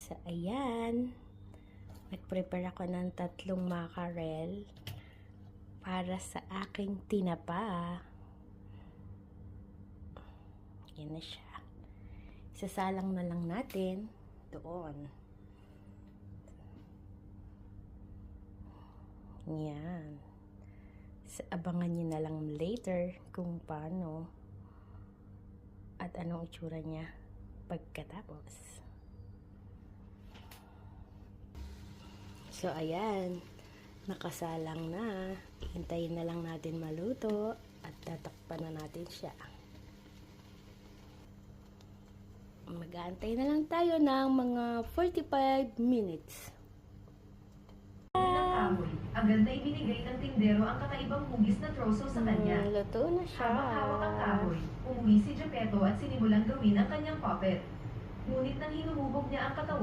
So, ayan. Nag-prepare ako ng 3 mackerel para sa aking tinapa. Yan na siya. Isasalang na lang natin doon. Yan. So, abangan nyo na lang later kung paano at anong itsura niya pagkatapos. So, ayan. Nakasalang na. Hintayin na lang natin maluto at tatakpan na natin siya. Mag-aantay na lang tayo ng mga 45 minutes. Ang ganda ibinigay ng tindero ang kakaibang hugis na troso sa kanya. Luto na siya. Habang hawak ang kahoy, umuwi si Geppetto at sinimulang gawin ang kanyang puppet. Ngunit nang hinuhubog niya ang katawan,